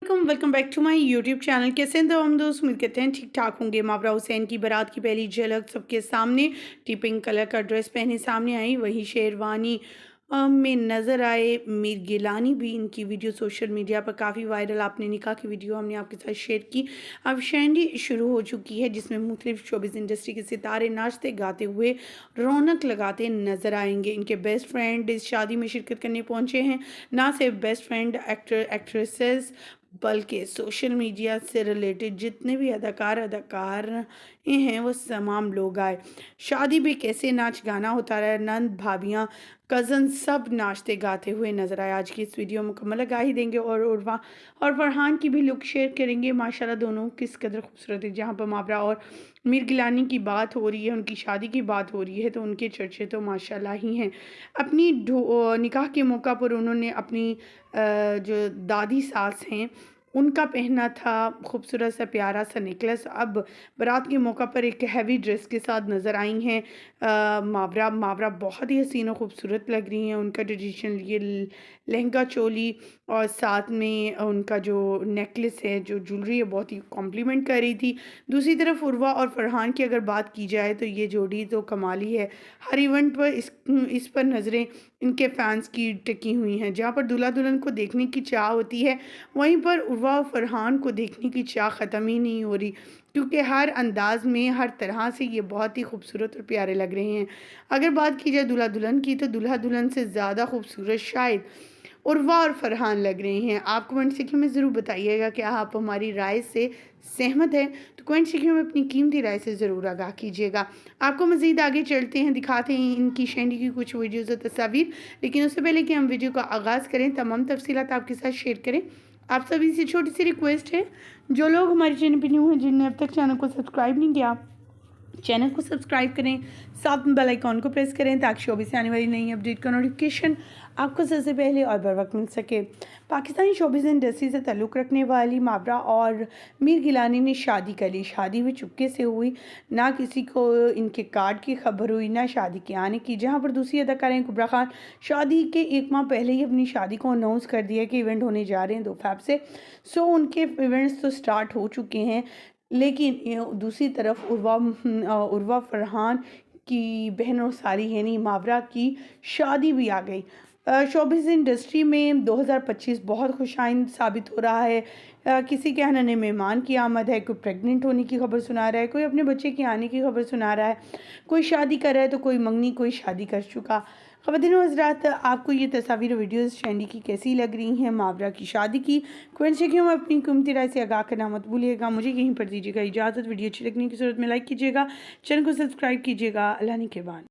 Welcome back to my YouTube channel. कैसे हैं तो हम दोस्त, उम्मीद करते हैं ठीक ठाक होंगे। मावरा हुसैन की बारात की पहली झलक सबके सामने पिंक कलर का ड्रेस पहने सामने आई, वही शेरवानी में नज़र आए मीर गिलानी भी। इनकी वीडियो सोशल मीडिया पर काफ़ी वायरल, आपने निकाह की वीडियो हमने आपके साथ शेयर की। अब शैंडी शुरू हो चुकी है जिसमें मुख्तलिफ शोबिज़ इंडस्ट्री के सितारे नाचते गाते हुए रौनक लगाते नजर आएंगे। इनके बेस्ट फ्रेंड इस शादी में शिरकत करने पहुंचे हैं। ना सिर्फ बेस्ट फ्रेंड एक्ट्रेसेस बल्कि सोशल मीडिया से रिलेटेड जितने भी अदाकार हैं वो तमाम लोग आए। शादी भी कैसे नाच गाना होता रहा, नंद भाभियाँ कज़न सब नाचते गाते हुए नज़र आए। आज की इस वीडियो में मुकम्मल गा ही देंगे और उर्वा और फरहान की भी लुक शेयर करेंगे। माशाल्लाह दोनों किस कदर खूबसूरत है। जहाँ पर मावरा और मीर गिलानी की बात हो रही है, उनकी शादी की बात हो रही है, तो उनके चर्चे तो माशाल्लाह ही हैं। अपनी निकाह के मौका पर उन्होंने अपनी जो दादी सास हैं उनका पहना था खूबसूरत सा प्यारा सा नेकलेस। अब बारात के मौका पर एक हैवी ड्रेस के साथ नज़र आई हैं मावरा बहुत ही हसीन और खूबसूरत लग रही हैं। उनका ट्रेडिशनल ये लहंगा चोली और साथ में उनका जो नेकलेस है, जो ज्वेलरी है, बहुत ही कॉम्प्लीमेंट कर रही थी। दूसरी तरफ उर्वा और फरहान की अगर बात की जाए तो ये जोड़ी तो कमाली है। हर इवेंट पर इस पर नज़रें इनके फैंस की टिकी हुई हैं। जहाँ पर दूल्हा दुल्हन को देखने की चाह होती है, वहीं पर उर्वा और फरहान को देखने की चाह ख़त्म ही नहीं हो रही, क्योंकि हर अंदाज में हर तरह से ये बहुत ही खूबसूरत और प्यारे लग रहे हैं। अगर बात की जाए दूल्हा दुल्हन की, तो दूल्हा दुल्हन से ज़्यादा खूबसूरत शायद उर्वा और फरहान लग रहे हैं। आप कमेंट सेक्शन में ज़रूर बताइएगा कि आप हमारी राय से सहमत हैं, तो कमेंट सेक्शन में अपनी कीमती राय से ज़रूर आगाह कीजिएगा। आपको मज़ीद आगे चलते हैं, दिखाते हैं इनकी शैंडी की कुछ वीडियोज़ और तस्वीर। लेकिन उससे पहले कि हम वीडियो का आगाज़ करें, तमाम तफसीलात आपके साथ शेयर करें। आप सभी से छोटी सी रिक्वेस्ट है, जो लोग हमारे चैनल पर न्यू हैं, जिनने अब तक चैनल को सब्सक्राइब नहीं किया, चैनल को सब्सक्राइब करें, साथ में बेल आइकॉन को प्रेस करें ताकि शोबी से आने वाली नई अपडेट का नोटिफिकेशन आपको सबसे पहले और बर वक्त मिल सके। पाकिस्तानी शोबिज़ इंडस्ट्री से ताल्लुक़ रखने वाली मावरा और मीर गिलानी ने शादी कर ली। शादी भी चुपके से हुई, ना किसी को इनके कार्ड की खबर हुई, ना शादी के आने की। जहां पर दूसरी अदाकारा कुबरा खान शादी के एक माह पहले ही अपनी शादी को अनाउंस कर दिया कि इवेंट होने जा रहे हैं 2 फ़रवरी से। सो उनके इवेंट्स तो स्टार्ट हो चुके हैं, लेकिन दूसरी तरफ उर्वा फरहान की बहन और सारी यानी मावरा की शादी भी आ गई। शोबिज़ इंडस्ट्री में 2025 बहुत खुशाइंद साबित हो रहा है। किसी के यहाँ नए मेहमान की आमद है, कोई प्रेग्नेंट होने की खबर सुना रहा है, कोई अपने बच्चे के आने की खबर सुना रहा है, कोई शादी कर रहा है तो कोई मंगनी, कोई शादी कर चुका। ख़वातीन व हज़रात, आपको ये तस्वीर वीडियोज़ शैंडी की कैसी लग रही हैं, मावरा की शादी की? कमेंट सेक्शन में अपनी कीमती राय से आगाह करना मत भूलिएगा। मुझे यहीं पर दीजिएगा इजाज़त। वीडियो अच्छी लगने की सूरत में लाइक कीजिएगा, चैनल को सब्सक्राइब कीजिएगा। अल्लाह ने के बाद।